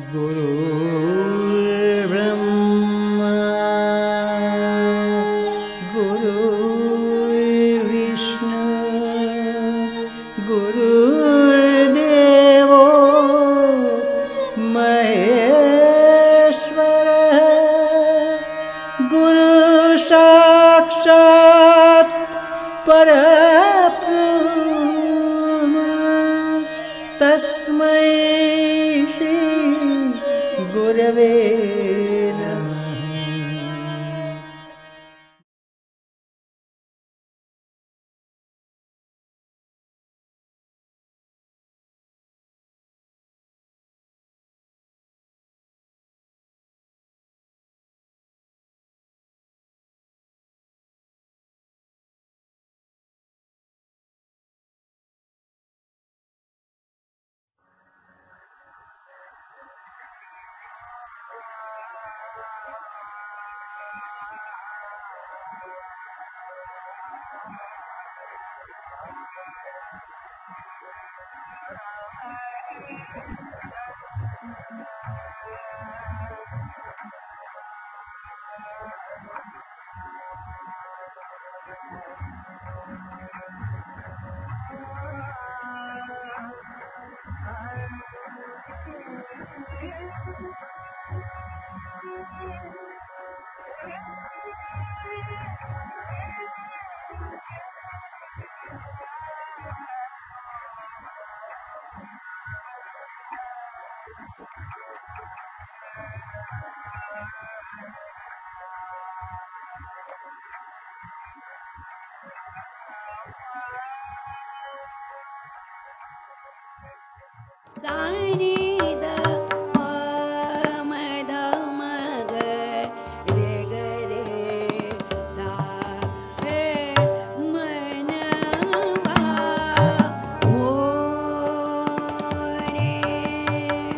गुरुर्ब्रह्मा गुरुर्विष्णु गुरुर्देवो महेश्वरः गुरुसाक्षात् परब्रह्म तस्मै श्री गुरवे नमः।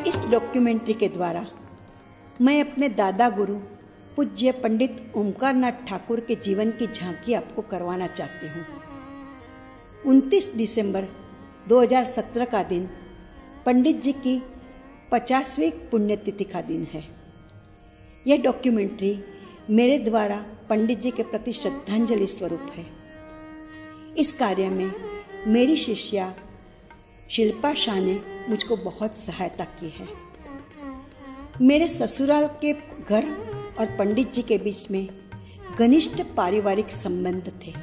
इस डॉक्यूमेंट्री के द्वारा मैं अपने दादा गुरु पूज्य पंडित ओंकारनाथ ठाकुर के जीवन की झांकी आपको करवाना चाहती हूँ। 29 दिसंबर 2017 का दिन पंडित जी की 50वीं पुण्यतिथि का दिन है। यह डॉक्यूमेंट्री मेरे द्वारा पंडित जी के प्रति श्रद्धांजलि स्वरूप है। इस कार्य में मेरी शिष्या शिल्पा शाह ने मुझको बहुत सहायता की है। मेरे ससुराल के घर और पंडित जी के बीच में घनिष्ठ पारिवारिक संबंध थे।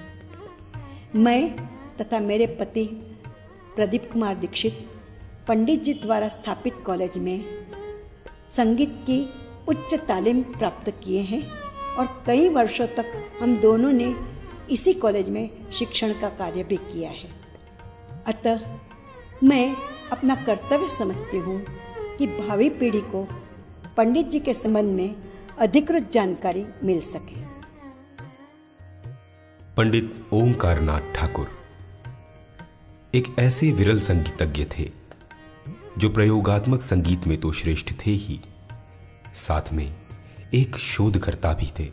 मैं तथा मेरे पति प्रदीप कुमार दीक्षित पंडित जी द्वारा स्थापित कॉलेज में संगीत की उच्च तालीम प्राप्त किए हैं और कई वर्षों तक हम दोनों ने इसी कॉलेज में शिक्षण का कार्य भी किया है। अतः मैं अपना कर्तव्य समझती हूँ कि भावी पीढ़ी को पंडित जी के संबंध में अधिकृत जानकारी मिल सके। पंडित ओंकारनाथ ठाकुर एक ऐसे विरल संगीतज्ञ थे जो प्रयोगात्मक संगीत में तो श्रेष्ठ थे ही, साथ में एक शोधकर्ता भी थे।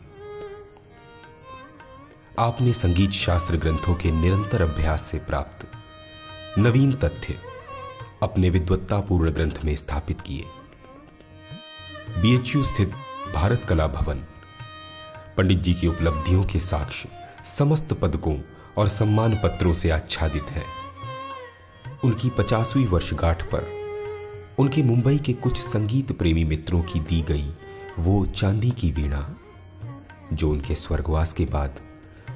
आपने संगीत शास्त्र ग्रंथों के निरंतर अभ्यास से प्राप्त नवीन तथ्य अपने विद्वत्तापूर्ण ग्रंथ में स्थापित किए। बीएचयू स्थित भारत कला भवन पंडित जी की उपलब्धियों के साक्ष्य समस्त पदकों और सम्मान पत्रों से आच्छादित है। उनकी 50वीं वर्षगांठ पर उनके मुंबई के कुछ संगीत प्रेमी मित्रों की दी गई वो चांदी की वीणा, जो उनके स्वर्गवास के बाद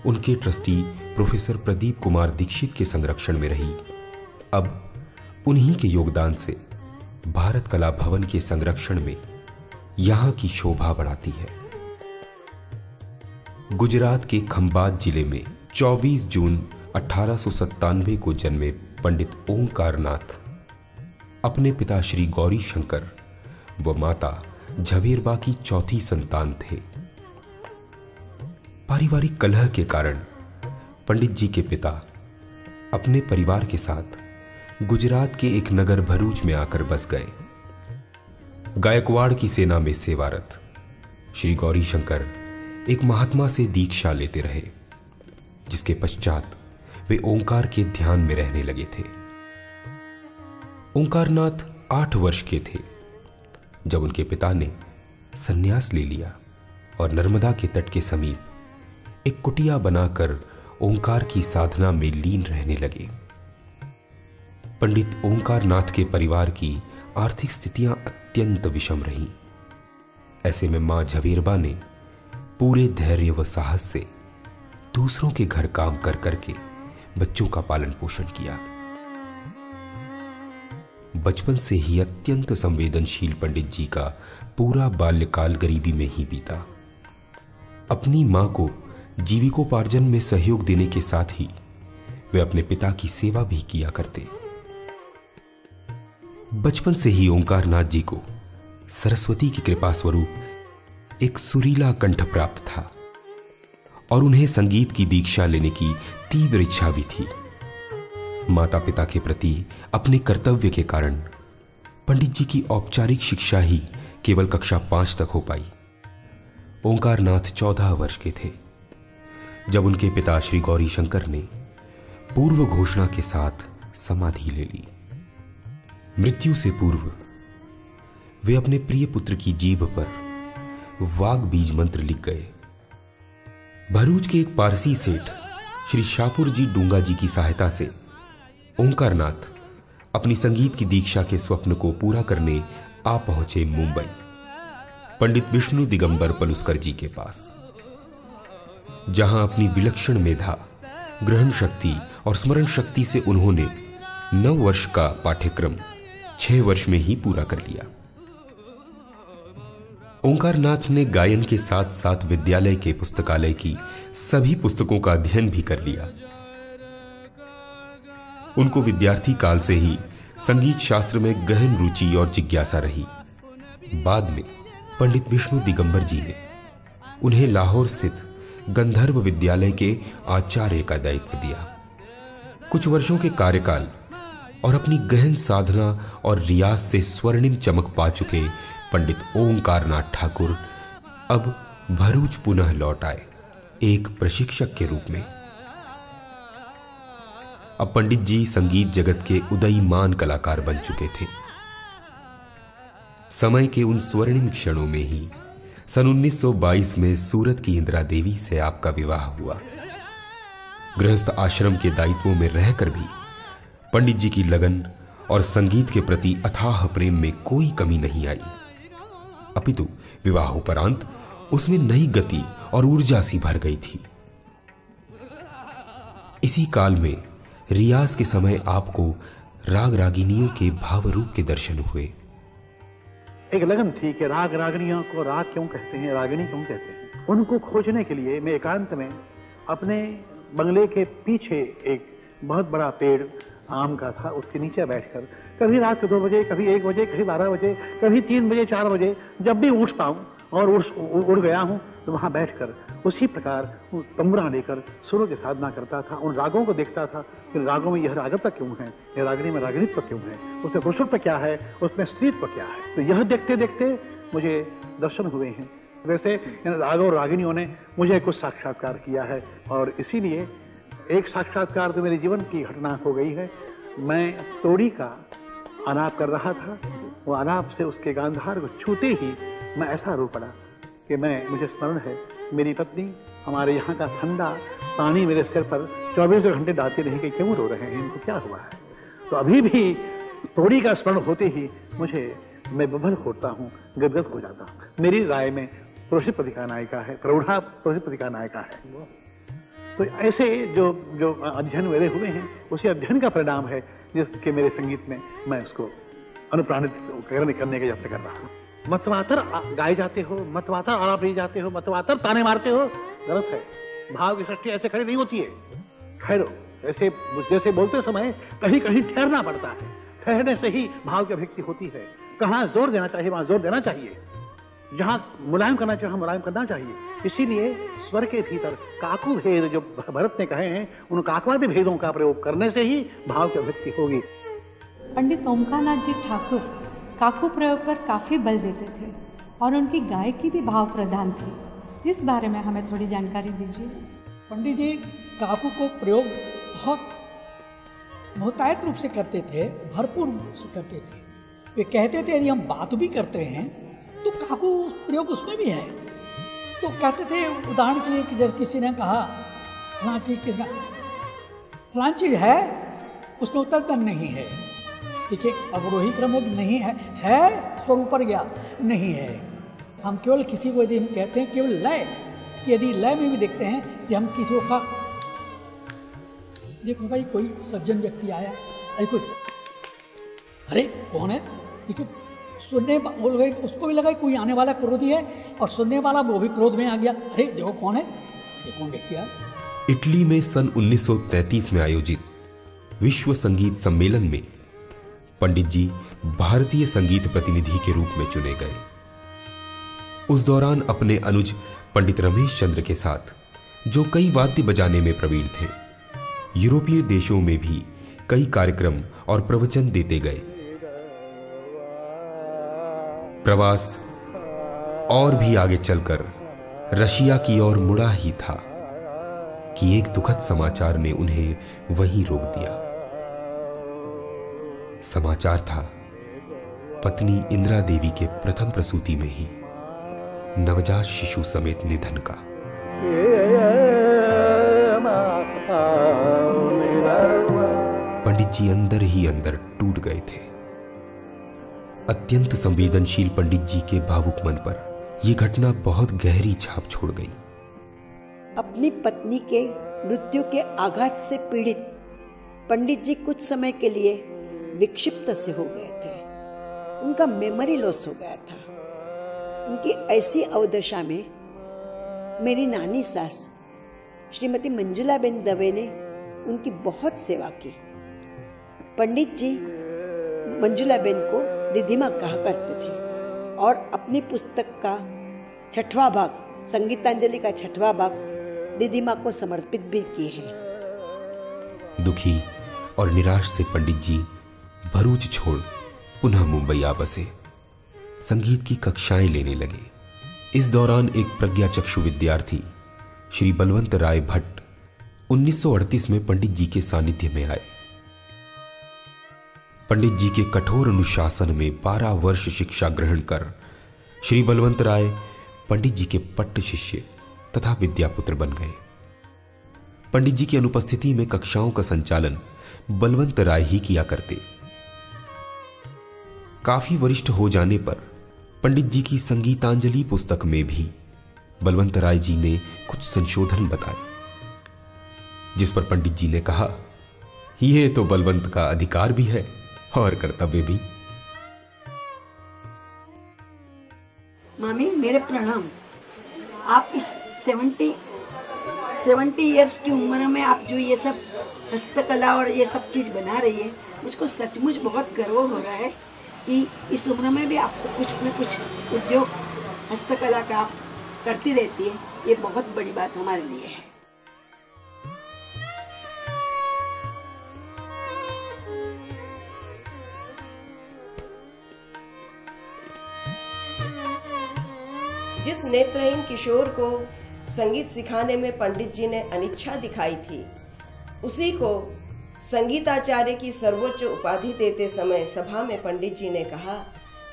उनके ट्रस्टी प्रोफेसर प्रदीप कुमार दीक्षित के संरक्षण में रही, अब उन्हीं के योगदान से भारत कला भवन के संरक्षण में यहां की शोभा बढ़ाती है। गुजरात के खंबात जिले में 24 जून 1897 को जन्मे पंडित ओंकारनाथ अपने पिता श्री गौरी शंकर व माता झवेरबा की चौथी संतान थे। पारिवारिक कलह के कारण पंडित जी के पिता अपने परिवार के साथ गुजरात के एक नगर भरूच में आकर बस गए। गायकवाड़ की सेना में सेवारत श्री गौरी शंकर एक महात्मा से दीक्षा लेते रहे, जिसके पश्चात वे ओंकार के ध्यान में रहने लगे थे। ओंकारनाथ 8 वर्ष के थे जब उनके पिता ने संन्यास ले लिया और नर्मदा के तट के समीप एक कुटिया बनाकर ओंकार की साधना में लीन रहने लगे। पंडित ओंकार नाथ के परिवार की आर्थिक स्थितियां अत्यंत विषम रहीं। ऐसे में मां झवेरबा ने पूरे धैर्य व साहस से दूसरों के घर काम कर करके बच्चों का पालन पोषण किया। बचपन से ही अत्यंत संवेदनशील पंडित जी का पूरा बाल्यकाल गरीबी में ही बीता। अपनी मां को जीविकोपार्जन में सहयोग देने के साथ ही वे अपने पिता की सेवा भी किया करते। बचपन से ही ओंकार नाथ जी को सरस्वती की कृपा स्वरूप एक सुरीला कंठ प्राप्त था और उन्हें संगीत की दीक्षा लेने की तीव्र इच्छा भी थी। माता पिता के प्रति अपने कर्तव्य के कारण पंडित जी की औपचारिक शिक्षा ही केवल कक्षा 5 तक हो पाई। ओंकार नाथ 14 वर्ष के थे जब उनके पिता श्री गौरी शंकर ने पूर्व घोषणा के साथ समाधि ले ली। मृत्यु से पूर्व वे अपने प्रिय पुत्र की जीभ पर वाग बीज मंत्र लिख गए। भरूच के एक पारसी सेठ श्री शाहपुर जी डूंगा जी की सहायता से ओंकार नाथ अपनी संगीत की दीक्षा के स्वप्न को पूरा करने आ पहुंचे मुंबई, पंडित विष्णु दिगंबर पलुस्कर जी के पास, जहां अपनी विलक्षण मेधा, ग्रहण शक्ति और स्मरण शक्ति से उन्होंने 9 वर्ष का पाठ्यक्रम 6 वर्ष में ही पूरा कर लिया। ओंकार नाथ ने गायन के साथ साथ विद्यालय के पुस्तकालय की सभी पुस्तकों का अध्ययन भी कर लिया। उनको विद्यार्थी काल से ही संगीत शास्त्र में गहन रुचि और जिज्ञासा रही। बाद में पंडित विष्णु दिगंबर जी ने उन्हें लाहौर स्थित गंधर्व विद्यालय के आचार्य का दायित्व दिया। कुछ वर्षों के कार्यकाल और अपनी गहन साधना और रियाज से स्वर्णिम चमक पा चुके पंडित ओंकार नाथ ठाकुर अब भरूच पुनः लौट आए एक प्रशिक्षक के रूप में। अब पंडित जी संगीत जगत के उदयमान कलाकार बन चुके थे। समय के उन स्वर्णिम क्षणों में ही सन 1922 में सूरत की इंदिरा देवी से आपका विवाह हुआ। गृहस्थ आश्रम के दायित्वों में रहकर भी पंडित जी की लगन और संगीत के प्रति अथाह प्रेम में कोई कमी नहीं आई, अपितु विवाहोपरांत उसमें नई गति और ऊर्जा सी भर गई थी। इसी काल में रियाज के समय आपको राग रागिनियों के भाव रूप के दर्शन हुए। एक लगन थी कि राग रागिनियों को राग क्यों कहते हैं, रागिनी क्यों कहते हैं। उनको खोजने के लिए मैं एकांत में अपने बंगले के पीछे एक बहुत बड़ा पेड़ आम का था, उसके नीचे बैठकर कभी रात को 2 बजे, कभी 1 बजे, कभी 12 बजे, कभी 3 बजे, 4 बजे, जब भी उठता हूँ और उड़ गया हूँ तो वहाँ बैठकर उसी प्रकार तंबुरा लेकर सुरों की साधना करता था। उन रागों को देखता था कि रागों में यह रागता क्यों है, यह रागिनी में रागिनीत्व क्यों है, उसमें पुरुषत्व क्या है, उसमें स्त्रीत्व क्या है। तो यह देखते देखते मुझे दर्शन हुए हैं। वैसे इन रागों और रागिनियों ने मुझे कुछ साक्षात्कार किया है और इसीलिए एक साक्षात्कार तो मेरे जीवन की घटना हो गई है। मैं तोड़ी का आलाप कर रहा था, वो आलाप से उसके गांधार को छूते ही मैं ऐसा रो पड़ा कि मुझे स्मरण है मेरी पत्नी हमारे यहाँ का ठंडा पानी मेरे सिर पर 24 घंटे डालती रही कि क्यों रो रहे हैं, इनको क्या हुआ है। तो अभी भी तोड़ी का स्मरण होते ही मैं बबल खोटता हूँ, गदगद हो जाता हूँ। मेरी राय में पुरुष पत्रिका नायिका है, प्रौढ़ा पुरुष पत्रिका नायिका है। तो ऐसे जो अध्ययन मेरे हुए हैं उसी अध्ययन का परिणाम है जिसके मेरे संगीत में मैं उसको अनुप्राणित करने का यत्न कर रहा हूँ। मतवातर गाए जाते हो, मतवातर आलाप लिए जाते हो, मतवातर ताने मारते हो, गलत है। भाव की सृष्टि ऐसे खड़ी नहीं होती है। ठहरो, ऐसे जैसे बोलते समय कहीं कहीं ठहरना पड़ता है, ठहरने से ही भाव की अभिव्यक्ति होती है। कहाँ जोर देना चाहिए वहां जोर देना चाहिए, जहां मुलायम करना चाहिए वहां मुलायम करना चाहिए। इसीलिए स्वर के भीतर काकू भेद जो भरत ने कहे हैं, उन काकवादी भेदों का प्रयोग करने से ही भाव की अभिव्यक्ति होगी। पंडित ओंकार नाथ जी ठाकुर काकू प्रयोग पर काफ़ी बल देते थे और उनकी गायकी भी भाव प्रधान थी। इस बारे में हमें थोड़ी जानकारी दीजिए। पंडित जी काकू को प्रयोग बहुत बहुतायत रूप से करते थे, भरपूर रूप से करते थे। वे कहते थे यदि हम बात भी करते हैं तो काकू प्रयोग उसमें भी है। तो कहते थे उदाहरण के लिए कि जब किसी ने कहा फलां चीज है, उसने उत्तर दिया नहीं है। देखिए अवरोही क्रम नहीं है स्वर ऊपर गया नहीं है। हम केवल किसी को यदि हम कहते हैं केवल लय, कि यदि लय में भी देखते हैं कि हम किसी को का देखो भाई कोई सज्जन व्यक्ति आया, अरे कौन है, देखिए सुनने बोल गए, उसको भी लगा कोई आने वाला क्रोधी है और सुनने वाला वो भी क्रोध में आ गया, अरे देखो कौन है, ये कौन व्यक्ति है। इटली में सन 1933 में आयोजित विश्व संगीत सम्मेलन में पंडित जी भारतीय संगीत प्रतिनिधि के रूप में चुने गए। उस दौरान अपने अनुज पंडित रमेश चंद्र के साथ, जो कई वाद्य बजाने में प्रवीण थे, यूरोपीय देशों में भी कई कार्यक्रम और प्रवचन देते गए। प्रवास और भी आगे चलकर रशिया की ओर मुड़ा ही था कि एक दुखद समाचार ने उन्हें वहीं रोक दिया। समाचार था पत्नी इंदिरा देवी के प्रथम प्रसूति में ही नवजात शिशु समेत निधन का। पंडित जी अंदर ही अंदर टूट गए थे। अत्यंत संवेदनशील पंडित जी के भावुक मन पर यह घटना बहुत गहरी छाप छोड़ गई। अपनी पत्नी के मृत्यु के आघात से पीड़ित पंडित जी कुछ समय के लिए विक्षिप्त से हो गए थे। उनका मेमोरी लॉस हो गया था। उनकी ऐसी अवदशा में मेरी नानी सास श्रीमती मंजुलाबेन दवे ने उनकी बहुत सेवा की। पंडित जी मंजुलाबेन को दीदीमा कहा करते थे और अपनी पुस्तक का 6वां भाग, संगीतांजलि का 6वां भाग दीदीमा को समर्पित भी किए हैं। दुखी और निराश से पंडित जी भरूच छोड़ पुनः मुंबई आ बसे। संगीत की कक्षाएं लेने लगे। इस दौरान एक प्रज्ञाचक्षु विद्यार्थी श्री बलवंत राय भट्ट 1938 में पंडित जी के सानिध्य में आए। पंडित जी के कठोर अनुशासन में 12 वर्ष शिक्षा ग्रहण कर श्री बलवंत राय पंडित जी के पट्ट शिष्य तथा विद्यापुत्र बन गए। पंडित जी की अनुपस्थिति में कक्षाओं का संचालन बलवंत राय ही किया करते। काफी वरिष्ठ हो जाने पर पंडित जी की संगीतांजलि पुस्तक में भी बलवंत राय जी ने कुछ संशोधन बताए, जिस पर पंडित जी ने कहा, यह तो बलवंत का अधिकार भी है और कर्तव्य भी। मामी मेरे प्रणाम। आप इस 70 इयर्स की उम्र में आप जो ये सब हस्तकला और ये सब चीज बना रही है, मुझको सचमुच बहुत गर्व हो रहा है कि इस उम्र में भी आपको कुछ न कुछ उद्योग हस्तकला का आप करती रहती है। ये बहुत बड़ी बात हमारे लिए है। जिस नेत्रहीन किशोर को संगीत सिखाने में पंडित जी ने अनिच्छा दिखाई थी, उसी को संगीताचार्य की सर्वोच्च उपाधि देते समय सभा में पंडित जी ने कहा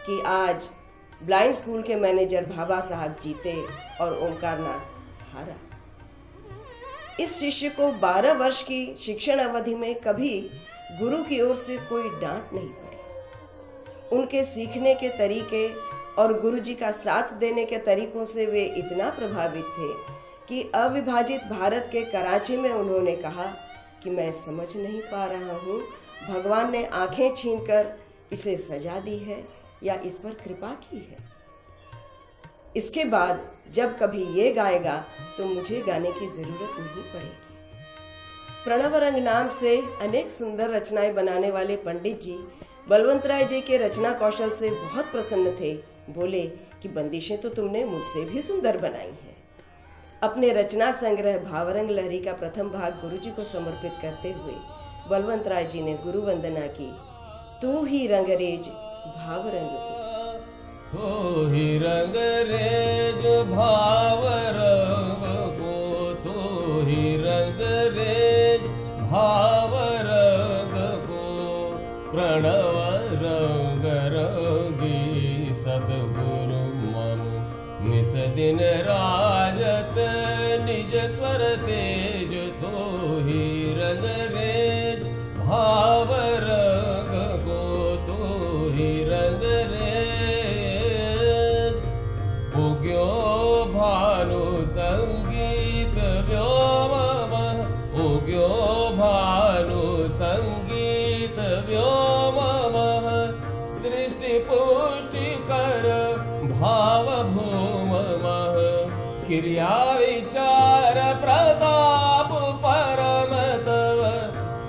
कि आज ब्लाइंड स्कूल के मैनेजर भाभा साहब जीते और ओंकारनाथ हारा। इस शिष्य को 12 वर्ष की शिक्षण अवधि में कभी गुरु की ओर से कोई डांट नहीं पड़ी। उनके सीखने के तरीके और गुरु जी का साथ देने के तरीकों से वे इतना प्रभावित थे कि अविभाजित भारत के कराची में उन्होंने कहा कि मैं समझ नहीं पा रहा हूँ, भगवान ने आंखें छीनकर इसे सजा दी है या इस पर कृपा की है। इसके बाद जब कभी ये गाएगा तो मुझे गाने की जरूरत नहीं पड़ेगी। प्रणव रंग नाम से अनेक सुंदर रचनाएं बनाने वाले पंडित जी बलवंत राय जी के रचना कौशल से बहुत प्रसन्न थे। बोले कि बंदिशें तो तुमने मुझसे भी सुंदर बनाई हैं। अपने रचना संग्रह भावरंग लहरी का प्रथम भाग गुरुजी को समर्पित करते हुए बलवंत राय जी ने गुरु वंदना की। तू ही रंगरेज भावरंग को, तू ही रंगरेज भावरंग को, तू ही रंगरेज भावरंग को, प्रणव रंग दिन राजत निज स्वर तेज तो ही रंग रेज भाव रंग को तो ही रंग रेज उग्यो भानु संगीत व्योम उग्यो भानु संगीत व्योम सृष्टि पुष्टि कर भाव भूम क्रिया विचार प्रताप परम तव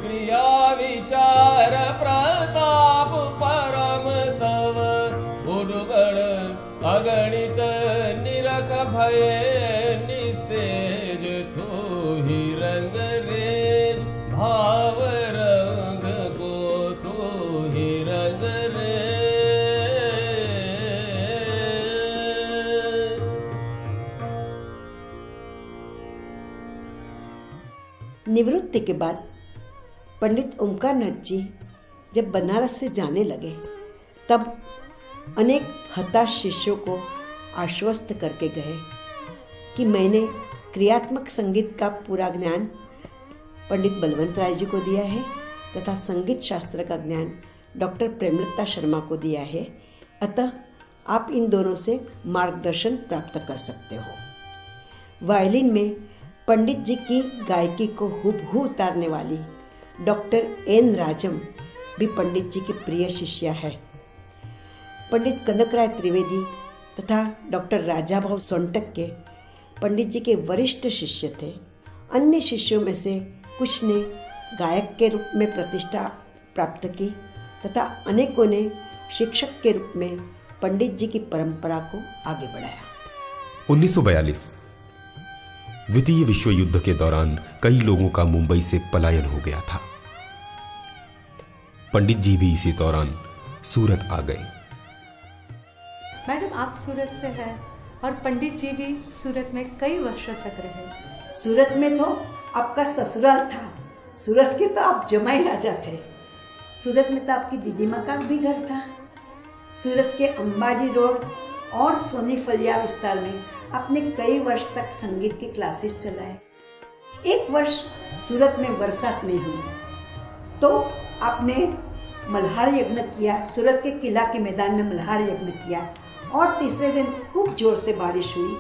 क्रिया विचार प्रताप परम तव उर्वण अगणित निरख भय निस्तेज तो ही रंग रेज भाव रंग को तो ही रंग रेज। निवृत्ति के बाद पंडित ओमकारनाथ जी जब बनारस से जाने लगे तब अनेक हताश शिष्यों को आश्वस्त करके गए कि मैंने क्रियात्मक संगीत का पूरा ज्ञान पंडित बलवंत राय जी को दिया है तथा संगीत शास्त्र का ज्ञान डॉक्टर प्रेमलता शर्मा को दिया है, अतः आप इन दोनों से मार्गदर्शन प्राप्त कर सकते हो। वायलिन में पंडित जी की गायकी को हूबहू उतारने वाली डॉक्टर एन राजम भी पंडित जी की प्रिय शिष्या है। पंडित कनकराय त्रिवेदी तथा डॉक्टर राजाभाऊ सोनटक के पंडित जी के वरिष्ठ शिष्य थे। अन्य शिष्यों में से कुछ ने गायक के रूप में प्रतिष्ठा प्राप्त की तथा अनेकों ने शिक्षक के रूप में पंडित जी की परंपरा को आगे बढ़ाया। 1942 द्वितीय विश्व युद्ध के दौरान कई लोगों का मुंबई से पलायन हो गया था। पंडित जी भी इसी दौरान सूरत आ गए। मैडम, आप सूरत से हैं और पंडित जी भी सूरत में कई वर्षों तक रहे। सूरत में तो आपका ससुराल था, सूरत के तो आप जमाई राजा थे। सूरत में तो आपकी दीदी माँ का भी घर था। सूरत के अंबाजी रोड और सोनी फलिया विस्तार में आपने कई वर्ष तक संगीत की क्लासेस चलाए। एक वर्ष सूरत में बरसात नहीं हुई तो आपने मल्हार यज्ञ किया, सूरत के किला के मैदान में मल्हार यज्ञ किया और तीसरे दिन खूब जोर से बारिश हुई।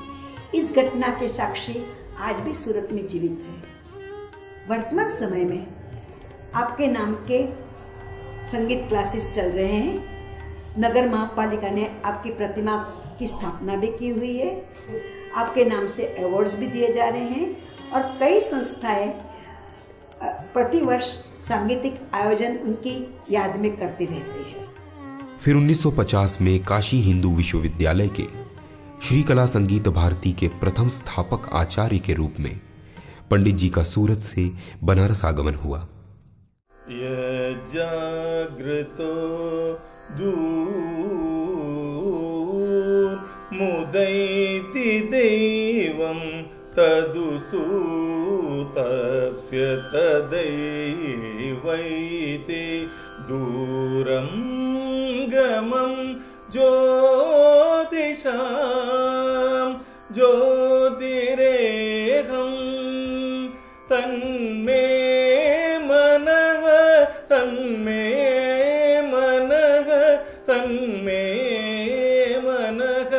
इस घटना के साक्षी आज भी सूरत में जीवित है। वर्तमान समय में आपके नाम के संगीत क्लासेस चल रहे हैं। नगर महापालिका ने आपकी प्रतिमा की स्थापना भी की हुई है। आपके नाम से अवार्ड्स भी दिए जा रहे हैं और कई संस्थाएं प्रतिवर्ष सांगीतिक आयोजन उनकी याद में करती रहती है। फिर 1950 में काशी हिंदू विश्वविद्यालय के श्री कला संगीत भारती के प्रथम स्थापक आचार्य के रूप में पंडित जी का सूरत से बनारस आगमन हुआ। जागृतो दूर मुदैति देवं तदुसूतप्स्य तदैवैति दूरं गमं ज्योतिषां ज्योतिरेकं तन्मे मनः तन्मे मनः तन्मे मनः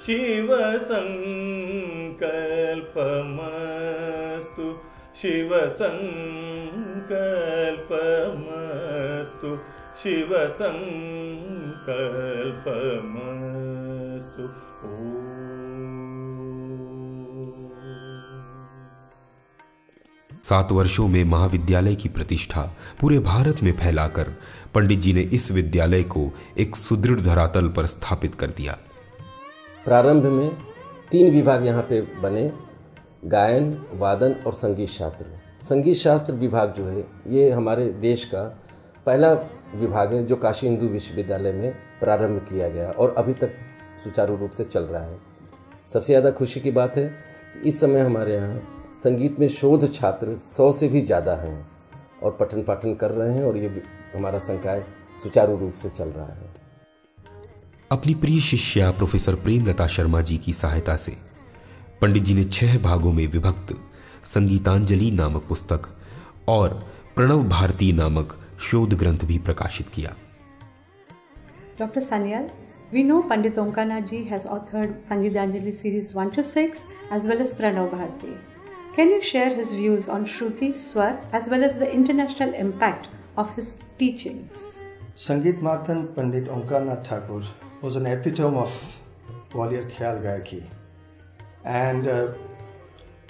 शिवसंकल्पमस्तु शिवसंकल्पमस्तु शिवसंकल्पमस्तु। 7 वर्षों में महाविद्यालय की प्रतिष्ठा पूरे भारत में फैलाकर पंडित जी ने इस विद्यालय को एक सुदृढ़ धरातल पर स्थापित कर दिया। प्रारंभ में 3 विभाग यहाँ पे बने, गायन, वादन और संगीत शास्त्र। संगीत शास्त्र विभाग जो है ये हमारे देश का पहला विभाग है जो काशी हिंदू विश्वविद्यालय में प्रारंभ किया गया और अभी तक सुचारू रूप से चल रहा है। सबसे ज़्यादा खुशी की बात है कि इस समय हमारे यहाँ संगीत में शोध छात्र 100 से भी ज़्यादा हैं और पठन पाठन कर रहे हैं और ये हमारा संकाय सुचारू रूप से चल रहा है। अपनी प्रिय शिष्या प्रोफेसर प्रेमलता शर्मा जी की सहायता से पंडित जी ने 6 भागों में विभक्त संगीतांजलि नामक पुस्तक और प्रणव भारती नामक शोध ग्रंथ भी प्रकाशित किया। Dr. Sanyal, we know Pandit Omkarnath ji has authored Sangeetanjali series 1 to 6 as well as Pranav Bharati. Can you share his views on Shruti, Swar as well as the international impact of his teachings? Sangeet Mathan Pandit Omkarnath Thakur was an epitome of Gwalior Khyal Gayaki, and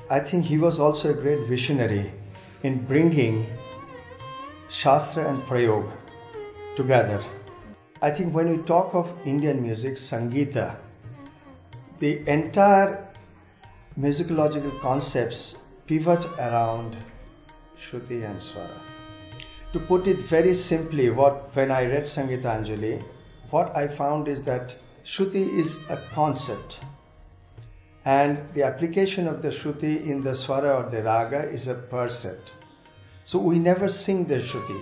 I think he was also a great visionary in bringing Shastra and Prayog together. I think when we talk of Indian music, Sangeeta, the entire musicological concepts pivot around Shruti and Swara. To put it very simply, when I read Sangeetanjali, what I found is that Shruti is a concept, and the application of the Shruti in the Swara or the Raga is a percept. So we never sing the Shruti,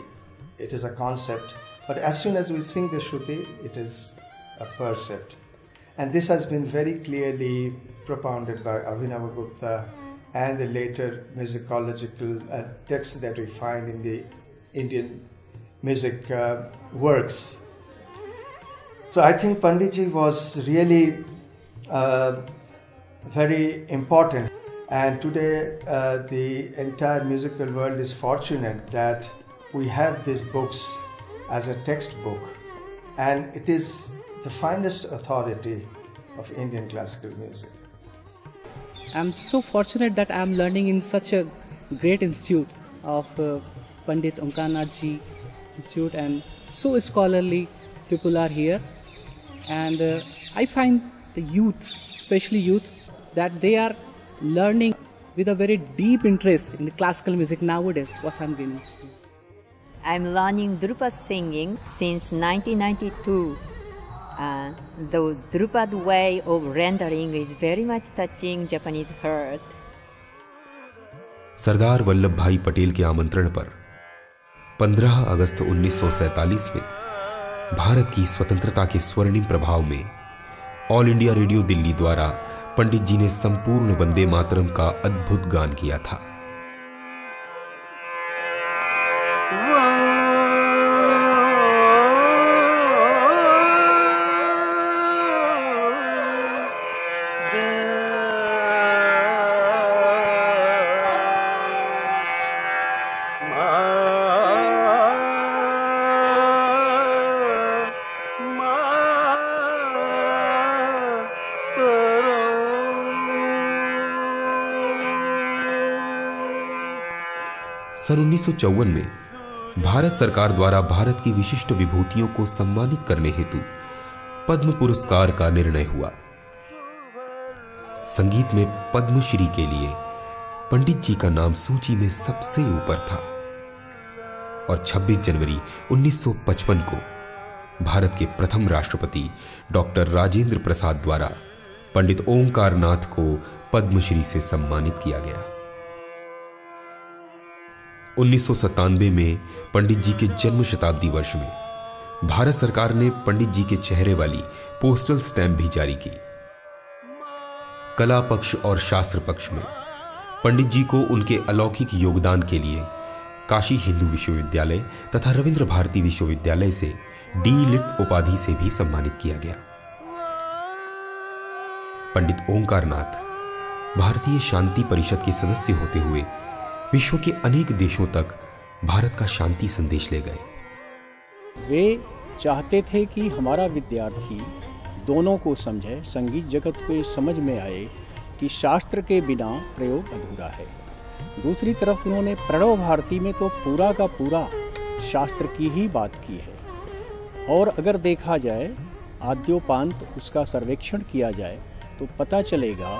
it is a concept. But as soon as we sing the Shruti, it is a percept. And this has been very clearly propounded by Abhinavagupta and the later musicological texts that we find in the Indian music works. So I think Panditji was really very important. And today the entire musical world is fortunate that we have these books as a textbook, and it is the finest authority of Indian classical music. I'm so fortunate that I'm learning in such a great institute of Pandit Omkarnath Ji Institute, and so scholarly people are here, and I find the youth, especially youth, that they are learning with a very deep interest in the classical music nowadays. What I'm doing. I'm learning Drupad singing since 1992. The Drupad way of rendering is very much touching Japanese heart. Sardar Vallabh भाई पटेल के आमंत्रण पर 15 अगस्त 1947 में भारत की स्वतंत्रता के स्वर्णिम प्रभाव में ऑल इंडिया रेडियो दिल्ली द्वारा पंडित जी ने संपूर्ण वंदे मातरम का अद्भुत गान किया था। सन 1954 में भारत सरकार द्वारा भारत की विशिष्ट विभूतियों को सम्मानित करने हेतु पद्म पुरस्कार का निर्णय हुआ। संगीत में पद्मश्री के लिए पंडित जी का नाम सूची में सबसे ऊपर था और 26 जनवरी 1955 को भारत के प्रथम राष्ट्रपति डॉक्टर राजेंद्र प्रसाद द्वारा पंडित ओंकारनाथ को पद्मश्री से सम्मानित किया गया। 1997 में पंडित जी के जन्म शताब्दी वर्ष में भारत सरकार ने पंडित जी के चेहरे वाली पोस्टल स्टैंप भी जारी की। कला पक्ष और शास्त्र पक्ष में पंडित जी को उनके अलौकिक योगदान के लिए काशी हिंदू विश्वविद्यालय तथा रविंद्र भारती विश्वविद्यालय से डी.लिट उपाधि से भी सम्मानित किया गया। पंडित ओंकारनाथ भारतीय शांति परिषद के सदस्य होते हुए विश्व के अनेक देशों तक भारत का शांति संदेश ले गए। वे चाहते थे कि हमारा विद्यार्थी दोनों को समझे, संगीत जगत को ये समझ में आए कि शास्त्र के बिना प्रयोग अधूरा है। दूसरी तरफ उन्होंने प्रणव भारती में तो पूरा का पूरा शास्त्र की ही बात की है, और अगर देखा जाए आद्योपांत उसका सर्वेक्षण किया जाए तो पता चलेगा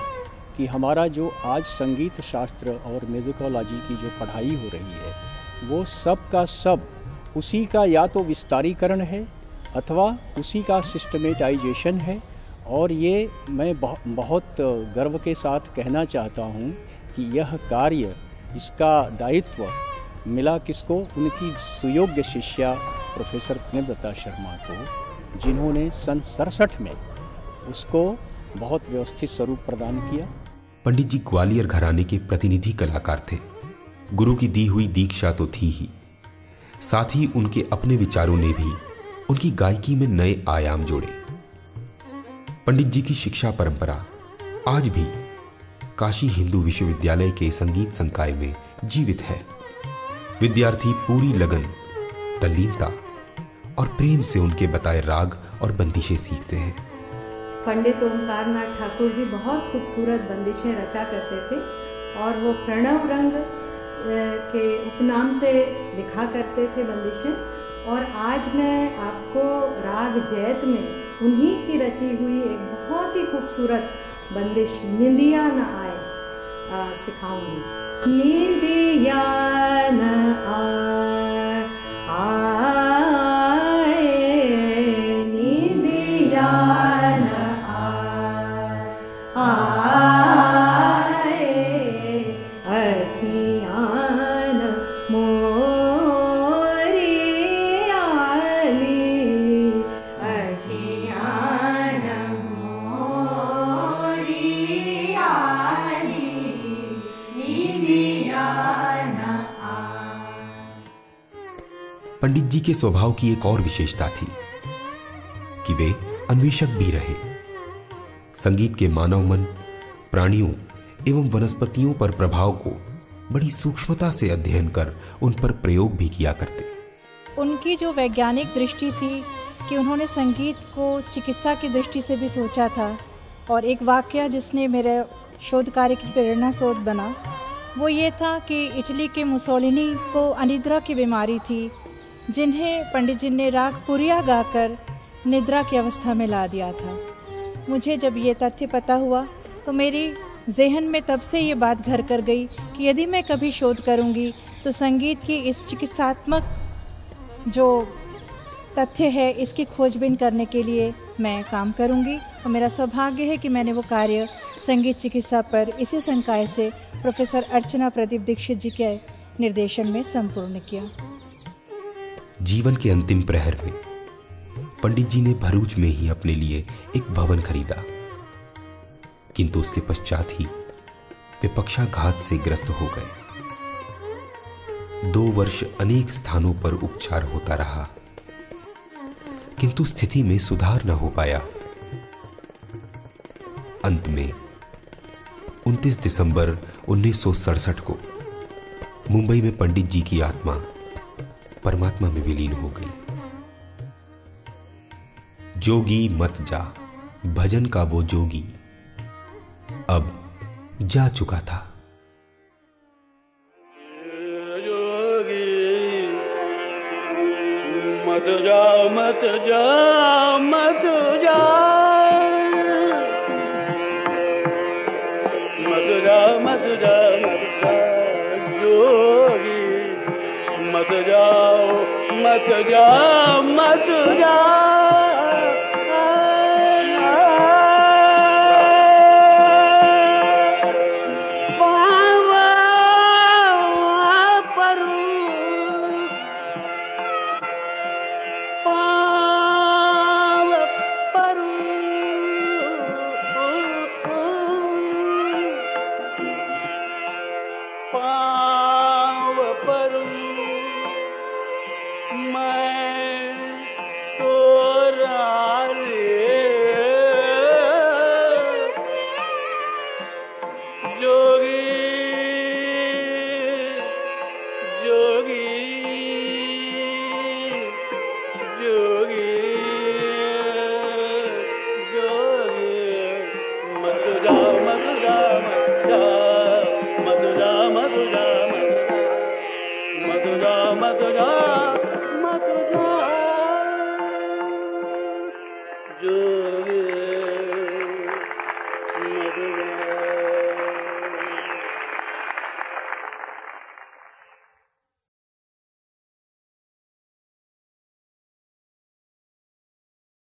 कि हमारा जो आज संगीत शास्त्र और म्यूजिकोलॉजी की जो पढ़ाई हो रही है वो सब का सब उसी का या तो विस्तारीकरण है अथवा उसी का सिस्टमेटाइजेशन है। और ये मैं बहुत गर्व के साथ कहना चाहता हूँ कि यह कार्य, इसका दायित्व मिला किसको, उनकी सुयोग्य शिष्या प्रोफेसर प्रेमलता शर्मा को, जिन्होंने सन 67 में उसको बहुत व्यवस्थित स्वरूप प्रदान किया। पंडित जी ग्वालियर घराने के प्रतिनिधि कलाकार थे। गुरु की दी हुई दीक्षा तो थी ही, साथ ही उनके अपने विचारों ने भी उनकी गायकी में नए आयाम जोड़े। पंडित जी की शिक्षा परंपरा आज भी काशी हिंदू विश्वविद्यालय के संगीत संकाय में जीवित है। विद्यार्थी पूरी लगन, तल्लीनता और प्रेम से उनके बताए राग और बंदिशें सीखते हैं। पंडित ओमकारनाथ ठाकुर जी बहुत खूबसूरत बंदिशें रचा करते थे और वो प्रणव रंग के उपनाम से लिखा करते थे बंदिशें। और आज मैं आपको राग जैत में उन्हीं की रची हुई एक बहुत ही खूबसूरत बंदिश निंदिया न आए सिखाऊंगी। निंदिया न आए, निंदिया न आए, अखियाँ न मोरी आली, अखियाँ न मोरी आली, निंदिया न आए। पंडित जी के स्वभाव की एक और विशेषता थी कि वे अन्वेषक भी रहे। संगीत के मानव मन, प्राणियों एवं वनस्पतियों पर प्रभाव को बड़ी सूक्ष्मता से अध्ययन कर उन पर प्रयोग भी किया करते। उनकी जो वैज्ञानिक दृष्टि थी कि उन्होंने संगीत को चिकित्सा की दृष्टि से भी सोचा था। और एक वाकया जिसने मेरे शोध कार्य की प्रेरणा स्रोत बना वो ये था कि इटली के मुसोलिनी को अनिद्रा की बीमारी थी, जिन्हें पंडित जी ने राग पुरिया गाकर निद्रा की अवस्था में ला दिया था। मुझे जब ये तथ्य पता हुआ तो मेरी जहन में तब से ये बात घर कर गई कि यदि मैं कभी शोध करूँगी तो संगीत की इस चिकित्सात्मक जो तथ्य है इसकी खोजबीन करने के लिए मैं काम करूँगी। और मेरा सौभाग्य है कि मैंने वो कार्य संगीत चिकित्सा पर इसी संकाय से प्रोफेसर अर्चना प्रदीप दीक्षित जी के निर्देशन में संपूर्ण किया। जीवन के अंतिम प्रहर में पंडित जी ने भरूच में ही अपने लिए एक भवन खरीदा, किंतु उसके पश्चात ही वे पक्षाघात से ग्रस्त हो गए। 2 वर्ष अनेक स्थानों पर उपचार होता रहा, किंतु स्थिति में सुधार न हो पाया। अंत में 29 दिसंबर 1967 को मुंबई में पंडित जी की आत्मा परमात्मा में विलीन हो गई। जोगी मत जा, भजन का वो जोगी अब जा चुका था। जोगी मत जा, मत जा, मत जा, मत जा, मत जा, मत जा, जोगी मत जाओ, मत जा, मत जा। मधुरा